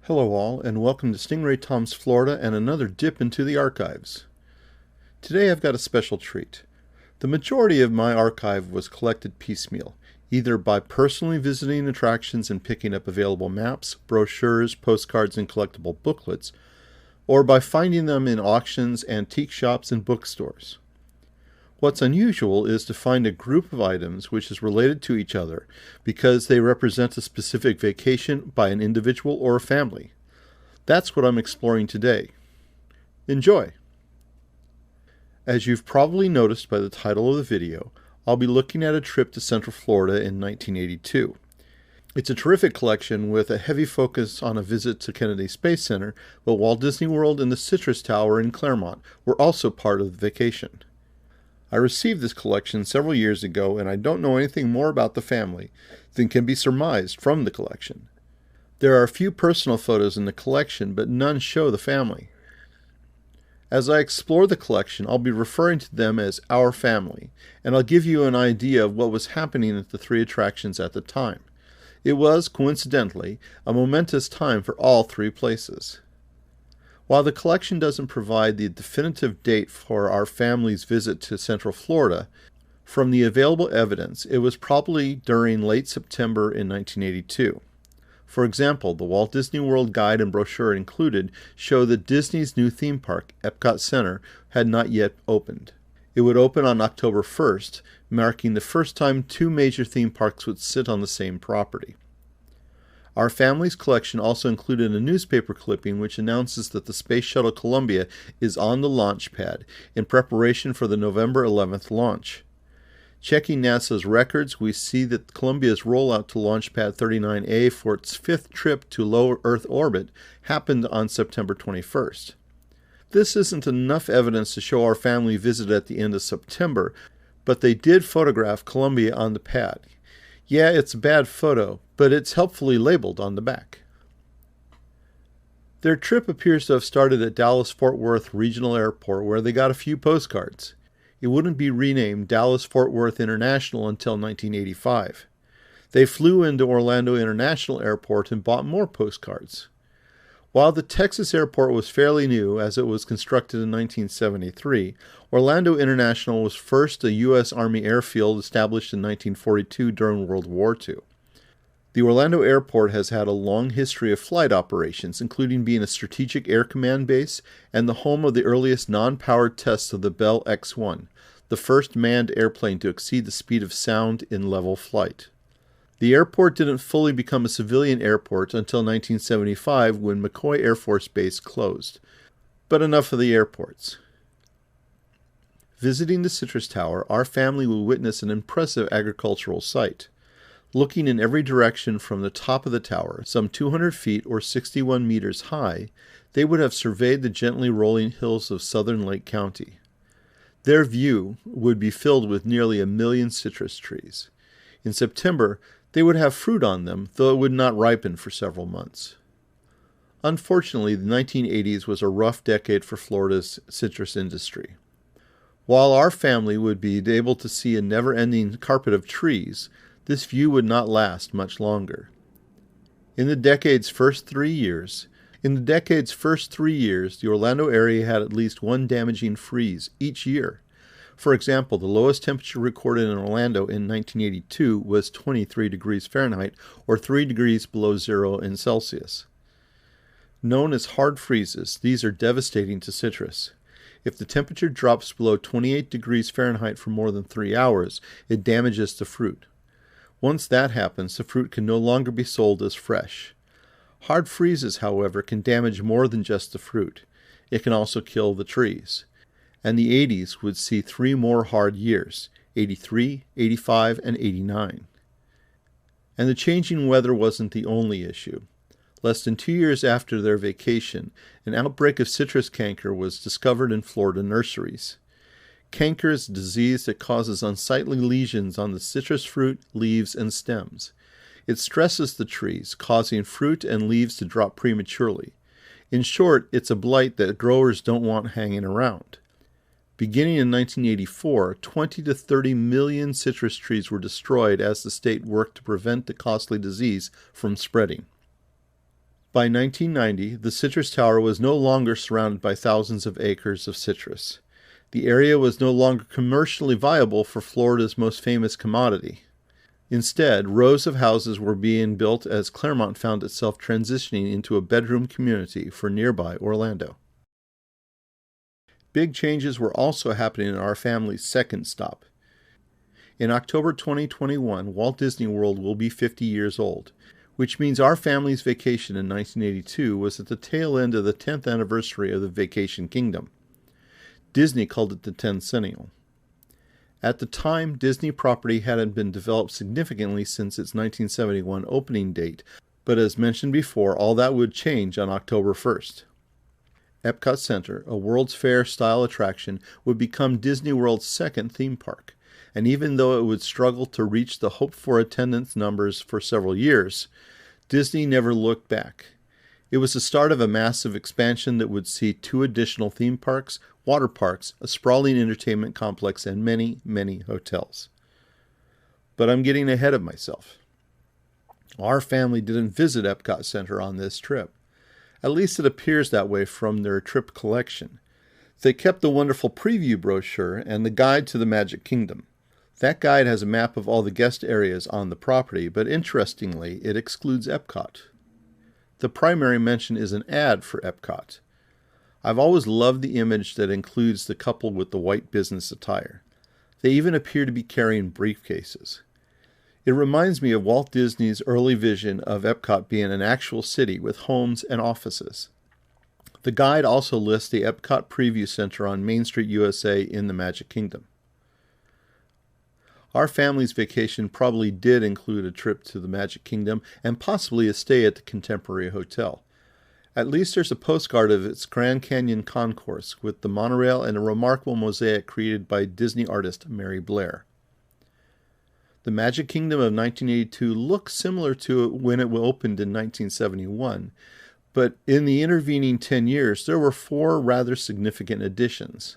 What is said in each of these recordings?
Hello all, and welcome to Stingray Tom's Florida and another dip into the archives. Today I've got a special treat. The majority of my archive was collected piecemeal, either by personally visiting attractions and picking up available maps, brochures, postcards, and collectible booklets, or by finding them in auctions, antique shops, and bookstores. What's unusual is to find a group of items which is related to each other because they represent a specific vacation by an individual or a family. That's what I'm exploring today. Enjoy! As you've probably noticed by the title of the video, I'll be looking at a trip to Central Florida in 1982. It's a terrific collection with a heavy focus on a visit to Kennedy Space Center, but Walt Disney World and the Citrus Tower in Claremont were also part of the vacation. I received this collection several years ago, and I don't know anything more about the family than can be surmised from the collection. There are a few personal photos in the collection, but none show the family. As I explore the collection, I'll be referring to them as our family, and I'll give you an idea of what was happening at the three attractions at the time. It was, coincidentally, a momentous time for all three places. While the collection doesn't provide the definitive date for our family's visit to Central Florida, from the available evidence, it was probably during late September in 1982. For example, the Walt Disney World guide and brochure included show that Disney's new theme park, Epcot Center, had not yet opened. It would open on October 1st, marking the first time two major theme parks would sit on the same property. Our family's collection also included a newspaper clipping which announces that the Space Shuttle Columbia is on the launch pad in preparation for the November 11th launch. Checking NASA's records, we see that Columbia's rollout to Launch Pad 39A for its fifth trip to low Earth orbit happened on September 21st. This isn't enough evidence to show our family visited at the end of September, but they did photograph Columbia on the pad. Yeah, it's a bad photo, but it's helpfully labeled on the back. Their trip appears to have started at Dallas-Fort Worth Regional Airport, where they got a few postcards. It wouldn't be renamed Dallas-Fort Worth International until 1985. They flew into Orlando International Airport and bought more postcards. While the Texas airport was fairly new, as it was constructed in 1973, Orlando International was first a U.S. Army airfield established in 1942 during World War II. The Orlando airport has had a long history of flight operations, including being a strategic air command base and the home of the earliest non-powered tests of the Bell X-1, the first manned airplane to exceed the speed of sound in level flight. The airport didn't fully become a civilian airport until 1975 when McCoy Air Force Base closed. But enough of the airports. Visiting the Citrus Tower, our family will witness an impressive agricultural site. Looking in every direction from the top of the tower, some 200 feet or 61 meters high, they would have surveyed the gently rolling hills of southern Lake County. Their view would be filled with nearly 1 million citrus trees. In September, they would have fruit on them, though it would not ripen for several months. Unfortunately, the 1980s was a rough decade for Florida's citrus industry. While our family would be able to see a never-ending carpet of trees, this view would not last much longer. In the decade's first 3 years, the Orlando area had at least one damaging freeze each year. For example, the lowest temperature recorded in Orlando in 1982 was 23 degrees Fahrenheit, or 3 degrees below zero in Celsius. Known as hard freezes, these are devastating to citrus. If the temperature drops below 28 degrees Fahrenheit for more than 3 hours, it damages the fruit. Once that happens, the fruit can no longer be sold as fresh. Hard freezes, however, can damage more than just the fruit. It can also kill the trees. And the 80s would see 3 more hard years, 83, 85, and 89. And the changing weather wasn't the only issue. Less than 2 years after their vacation, an outbreak of citrus canker was discovered in Florida nurseries. Canker is a disease that causes unsightly lesions on the citrus fruit, leaves, and stems. It stresses the trees, causing fruit and leaves to drop prematurely. In short, it's a blight that growers don't want hanging around. Beginning in 1984, 20 to 30 million citrus trees were destroyed as the state worked to prevent the costly disease from spreading. By 1990, the citrus tower was no longer surrounded by thousands of acres of citrus. The area was no longer commercially viable for Florida's most famous commodity. Instead, rows of houses were being built as Claremont found itself transitioning into a bedroom community for nearby Orlando. Big changes were also happening in our family's second stop. In October 2021, Walt Disney World will be 50 years old, which means our family's vacation in 1982 was at the tail end of the 10th anniversary of the Vacation Kingdom. Disney called it the Tencennial. At the time, Disney property hadn't been developed significantly since its 1971 opening date, but as mentioned before, all that would change on October 1st. Epcot Center, a World's Fair-style attraction, would become Disney World's second theme park, and even though it would struggle to reach the hoped-for attendance numbers for several years, Disney never looked back. It was the start of a massive expansion that would see 2 additional theme parks, water parks, a sprawling entertainment complex, and many, many hotels. But I'm getting ahead of myself. Our family didn't visit Epcot Center on this trip. At least it appears that way from their trip collection. They kept the wonderful preview brochure and the guide to the Magic Kingdom. That guide has a map of all the guest areas on the property, but interestingly, it excludes Epcot. The primary mention is an ad for Epcot. I've always loved the image that includes the couple with the white business attire. They even appear to be carrying briefcases. It reminds me of Walt Disney's early vision of Epcot being an actual city with homes and offices. The guide also lists the Epcot Preview Center on Main Street, USA in the Magic Kingdom. Our family's vacation probably did include a trip to the Magic Kingdom and possibly a stay at the Contemporary Hotel. At least there's a postcard of its Grand Canyon concourse with the monorail and a remarkable mosaic created by Disney artist Mary Blair. The Magic Kingdom of 1982 looks similar to when it opened in 1971, but in the intervening 10 years there were 4 rather significant additions.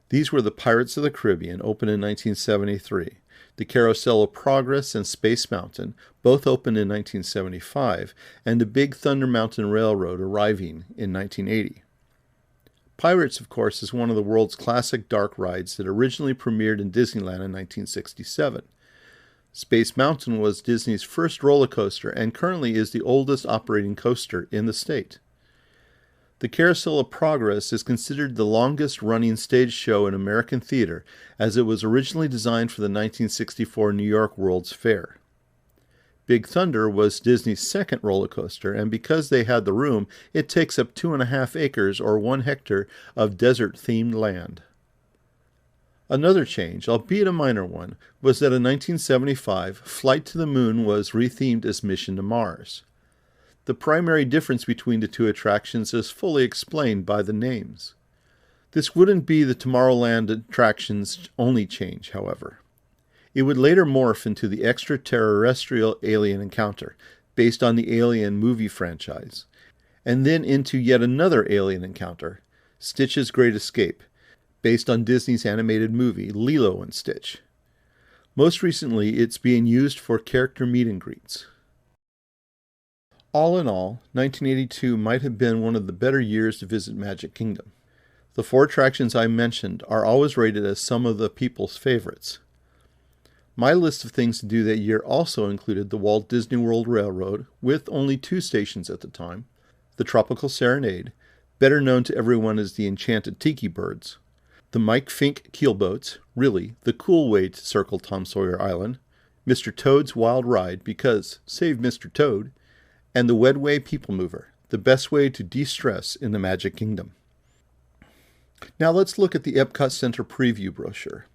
These were the Pirates of the Caribbean, opened in 1973, the Carousel of Progress and Space Mountain, both opened in 1975, and the Big Thunder Mountain Railroad arriving in 1980. Pirates, of course, is one of the world's classic dark rides that originally premiered in Disneyland in 1967. Space Mountain was Disney's first roller coaster and currently is the oldest operating coaster in the state. The Carousel of Progress is considered the longest-running stage show in American theater, as it was originally designed for the 1964 New York World's Fair. Big Thunder was Disney's second roller coaster, and because they had the room, it takes up 2.5 acres or 1 hectare of desert-themed land. Another change, albeit a minor one, was that in 1975, Flight to the Moon was rethemed as Mission to Mars. The primary difference between the 2 attractions is fully explained by the names. This wouldn't be the Tomorrowland attraction's only change, however. It would later morph into the extraterrestrial alien encounter, based on the Alien movie franchise, and then into yet another alien encounter, Stitch's Great Escape, based on Disney's animated movie Lilo and Stitch. Most recently, it's being used for character meet and greets. All in all, 1982 might have been one of the better years to visit Magic Kingdom. The 4 attractions I mentioned are always rated as some of the people's favorites. My list of things to do that year also included the Walt Disney World Railroad, with only 2 stations at the time, the Tropical Serenade, better known to everyone as the Enchanted Tiki Birds, the Mike Fink keelboats, really the cool way to circle Tom Sawyer Island, Mr. Toad's Wild Ride because, save Mr. Toad, and the Wedway People Mover, the best way to de-stress in the Magic Kingdom. Now let's look at the Epcot Center preview brochure.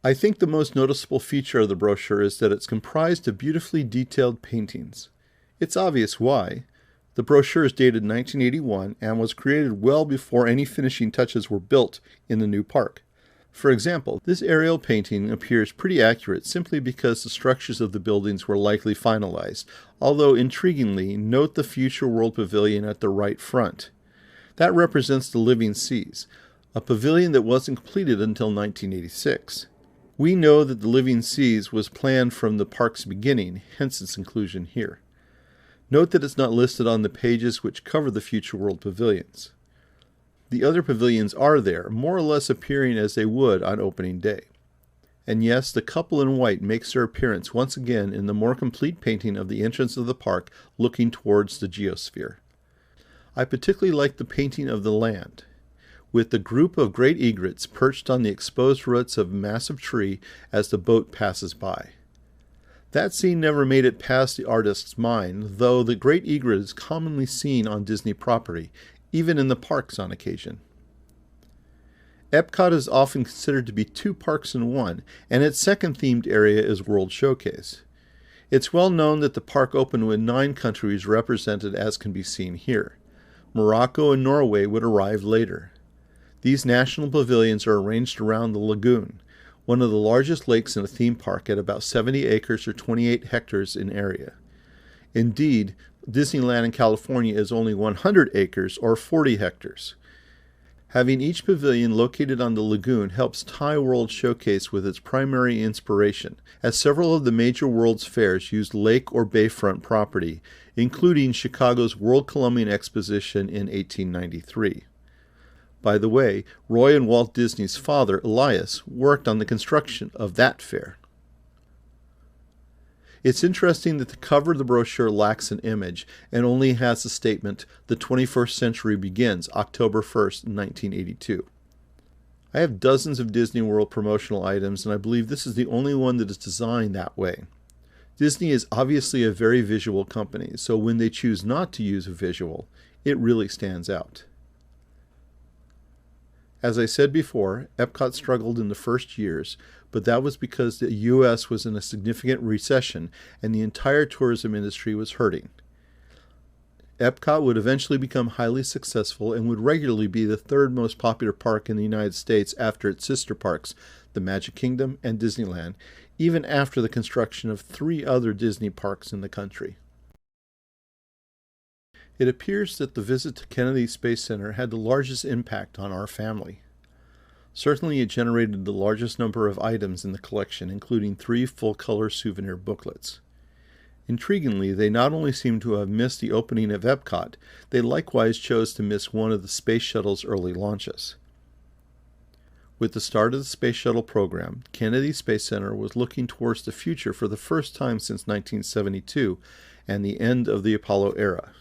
I think the most noticeable feature of the brochure is that it's comprised of beautifully detailed paintings. It's obvious why. The brochure is dated 1981 and was created well before any finishing touches were built in the new park. For example, this aerial painting appears pretty accurate simply because the structures of the buildings were likely finalized, although intriguingly, note the Future World Pavilion at the right front. That represents the Living Seas, a pavilion that wasn't completed until 1986. We know that the Living Seas was planned from the park's beginning, hence its inclusion here. Note that it's not listed on the pages which cover the Future World pavilions. The other pavilions are there, more or less appearing as they would on opening day. And yes, the couple in white makes their appearance once again in the more complete painting of the entrance of the park looking towards the geosphere. I particularly like the painting of the land, with the group of great egrets perched on the exposed roots of a massive tree as the boat passes by. That scene never made it past the artist's mind, though the great egret is commonly seen on Disney property, even in the parks on occasion. Epcot is often considered to be two parks in one, and its second themed area is World Showcase. It's well known that the park opened with 9 countries represented, as can be seen here. Morocco and Norway would arrive later. These national pavilions are arranged around the lagoon, one of the largest lakes in a theme park at about 70 acres or 28 hectares in area. Indeed, Disneyland in California is only 100 acres or 40 hectares. Having each pavilion located on the lagoon helps tie World Showcase with its primary inspiration, as several of the major World's fairs used lake or bayfront property, including Chicago's World Columbian Exposition in 1893. By the way, Roy and Walt Disney's father, Elias, worked on the construction of that fair. It's interesting that the cover of the brochure lacks an image and only has the statement, "The 21st century begins October 1st, 1982. I have dozens of Disney World promotional items, and I believe this is the only one that is designed that way. Disney is obviously a very visual company, so when they choose not to use a visual, it really stands out. As I said before, Epcot struggled in the first years, but that was because the U.S. was in a significant recession and the entire tourism industry was hurting. Epcot would eventually become highly successful and would regularly be the 3rd most popular park in the United States after its sister parks, the Magic Kingdom and Disneyland, even after the construction of 3 other Disney parks in the country. It appears that the visit to Kennedy Space Center had the largest impact on our family. Certainly it generated the largest number of items in the collection, including 3 full-color souvenir booklets. Intriguingly, they not only seem to have missed the opening of Epcot, they likewise chose to miss one of the Space Shuttle's early launches. With the start of the Space Shuttle program, Kennedy Space Center was looking towards the future for the first time since 1972 and the end of the Apollo era.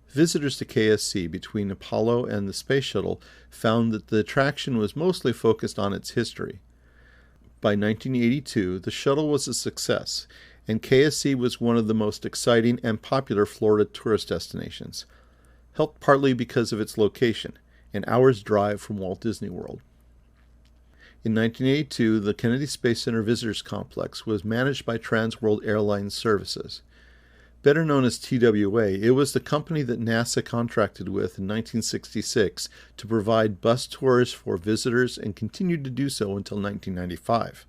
Visitors to KSC between Apollo and the Space Shuttle found that the attraction was mostly focused on its history. By 1982, the shuttle was a success, and KSC was one of the most exciting and popular Florida tourist destinations, helped partly because of its location, an hour's drive from Walt Disney World. In 1982, the Kennedy Space Center Visitors Complex was managed by Trans World Airlines Services. Better known as TWA, it was the company that NASA contracted with in 1966 to provide bus tours for visitors and continued to do so until 1995.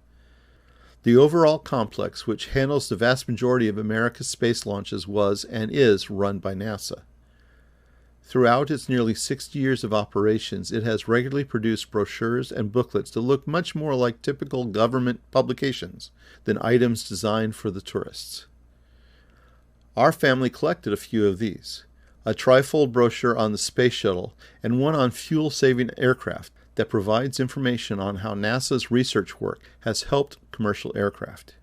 The overall complex, which handles the vast majority of America's space launches, was and is run by NASA. Throughout its nearly 60 years of operations, it has regularly produced brochures and booklets that look much more like typical government publications than items designed for the tourists. Our family collected a few of these, a trifold brochure on the Space Shuttle and one on fuel-saving aircraft that provides information on how NASA's research work has helped commercial aircraft.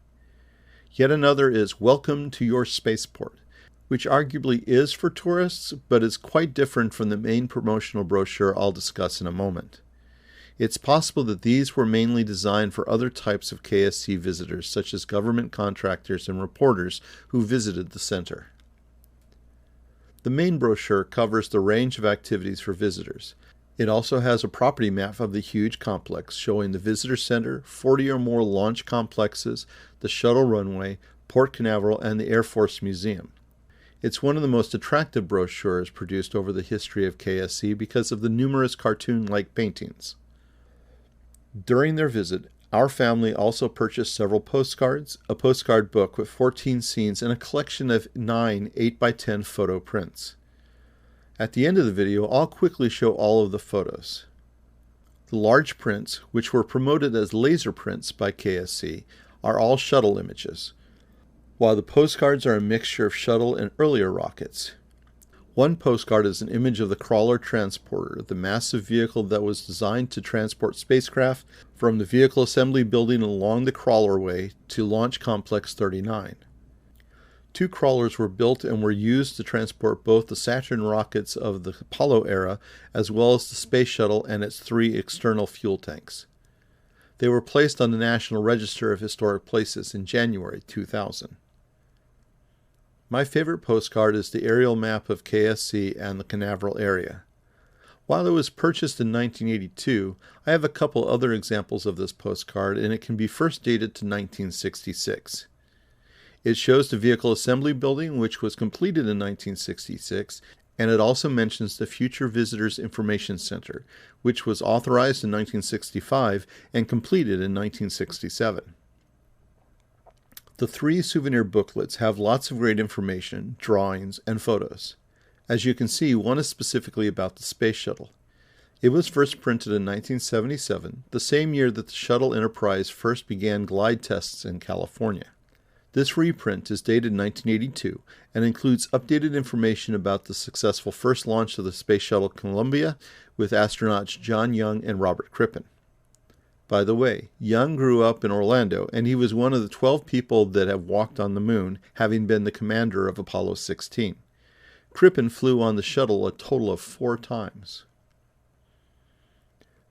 Yet another is Welcome to Your Spaceport, which arguably is for tourists, but is quite different from the main promotional brochure I'll discuss in a moment. It's possible that these were mainly designed for other types of KSC visitors, such as government contractors and reporters who visited the center. The main brochure covers the range of activities for visitors. It also has a property map of the huge complex showing the visitor center, 40 or more launch complexes, the shuttle runway, Port Canaveral, and the Air Force Museum. It's one of the most attractive brochures produced over the history of KSC because of the numerous cartoon-like paintings. During their visit, our family also purchased several postcards, a postcard book with 14 scenes, and a collection of 9 8x10 photo prints. At the end of the video, I'll quickly show all of the photos. The large prints, which were promoted as laser prints by KSC, are all shuttle images, while the postcards are a mixture of shuttle and earlier rockets. One postcard is an image of the Crawler Transporter, the massive vehicle that was designed to transport spacecraft from the Vehicle Assembly Building along the Crawlerway to Launch Complex 39. 2 crawlers were built and were used to transport both the Saturn rockets of the Apollo era as well as the Space Shuttle and its 3 external fuel tanks. They were placed on the National Register of Historic Places in January 2000. My favorite postcard is the aerial map of KSC and the Canaveral area. While it was purchased in 1982, I have a couple other examples of this postcard, and it can be first dated to 1966. It shows the Vehicle Assembly Building, which was completed in 1966, and it also mentions the Future Visitors Information Center, which was authorized in 1965 and completed in 1967. The 3 souvenir booklets have lots of great information, drawings, and photos. As you can see, one is specifically about the Space Shuttle. It was first printed in 1977, the same year that the Shuttle Enterprise first began glide tests in California. This reprint is dated 1982 and includes updated information about the successful first launch of the Space Shuttle Columbia with astronauts John Young and Robert Crippen. By the way, Young grew up in Orlando, and he was one of the 12 people that have walked on the moon, having been the commander of Apollo 16. Crippen flew on the shuttle a total of 4 times.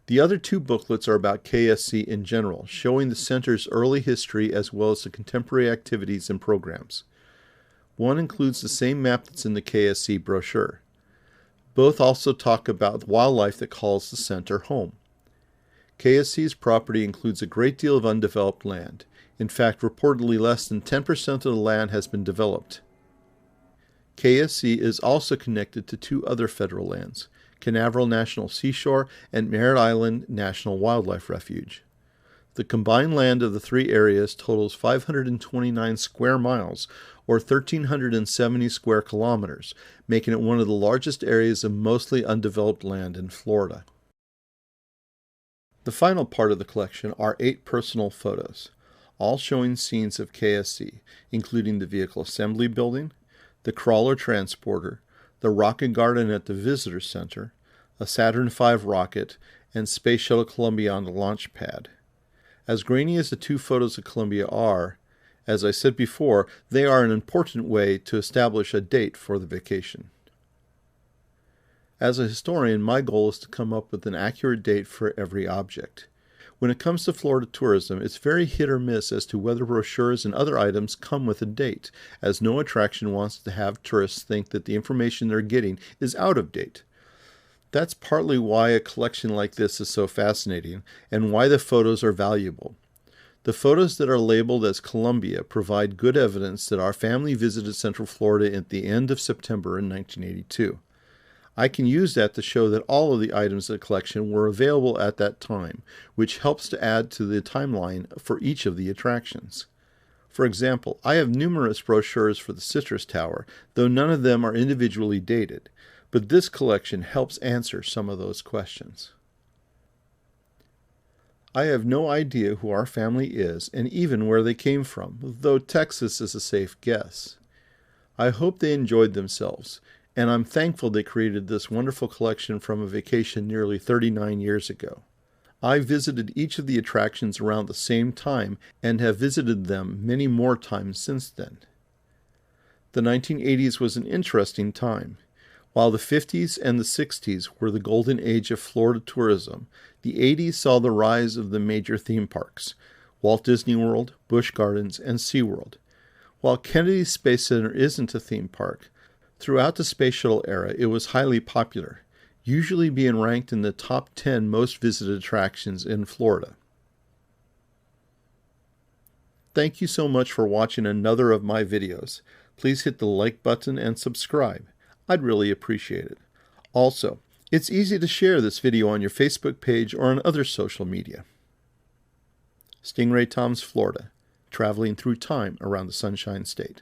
The other 2 booklets are about KSC in general, showing the center's early history as well as the contemporary activities and programs. One includes the same map that's in the KSC brochure. Both also talk about wildlife that calls the center home. KSC's property includes a great deal of undeveloped land. In fact, reportedly less than 10% of the land has been developed. KSC is also connected to 2 other federal lands, Canaveral National Seashore and Merritt Island National Wildlife Refuge. The combined land of the 3 areas totals 529 square miles, or 1,370 square kilometers, making it one of the largest areas of mostly undeveloped land in Florida. The final part of the collection are 8 personal photos, all showing scenes of KSC, including the Vehicle Assembly Building, the Crawler Transporter, the Rocket Garden at the Visitor Center, a Saturn V rocket, and Space Shuttle Columbia on the launch pad. As grainy as the 2 photos of Columbia are, as I said before, they are an important way to establish a date for the vacation. As a historian, my goal is to come up with an accurate date for every object. When it comes to Florida tourism, it's very hit or miss as to whether brochures and other items come with a date, as no attraction wants to have tourists think that the information they're getting is out of date. That's partly why a collection like this is so fascinating, and why the photos are valuable. The photos that are labeled as Columbia provide good evidence that our family visited Central Florida at the end of September in 1982. I can use that to show that all of the items in the collection were available at that time, which helps to add to the timeline for each of the attractions. For example, I have numerous brochures for the Citrus Tower, though none of them are individually dated, but this collection helps answer some of those questions. I have no idea who our family is and even where they came from, though Texas is a safe guess. I hope they enjoyed themselves, and I'm thankful they created this wonderful collection from a vacation nearly 39 years ago. I visited each of the attractions around the same time and have visited them many more times since then. The 1980s was an interesting time. While the 50s and the 60s were the golden age of Florida tourism, the 80s saw the rise of the major theme parks, Walt Disney World, Busch Gardens, and SeaWorld. While Kennedy Space Center isn't a theme park, throughout the Space Shuttle era it was highly popular, usually being ranked in the top 10 most visited attractions in Florida. Thank you so much for watching another of my videos. Please hit the like button and subscribe. I'd really appreciate it. Also, it's easy to share this video on your Facebook page or on other social media. Stingray Tom's Florida, traveling through time around the Sunshine State.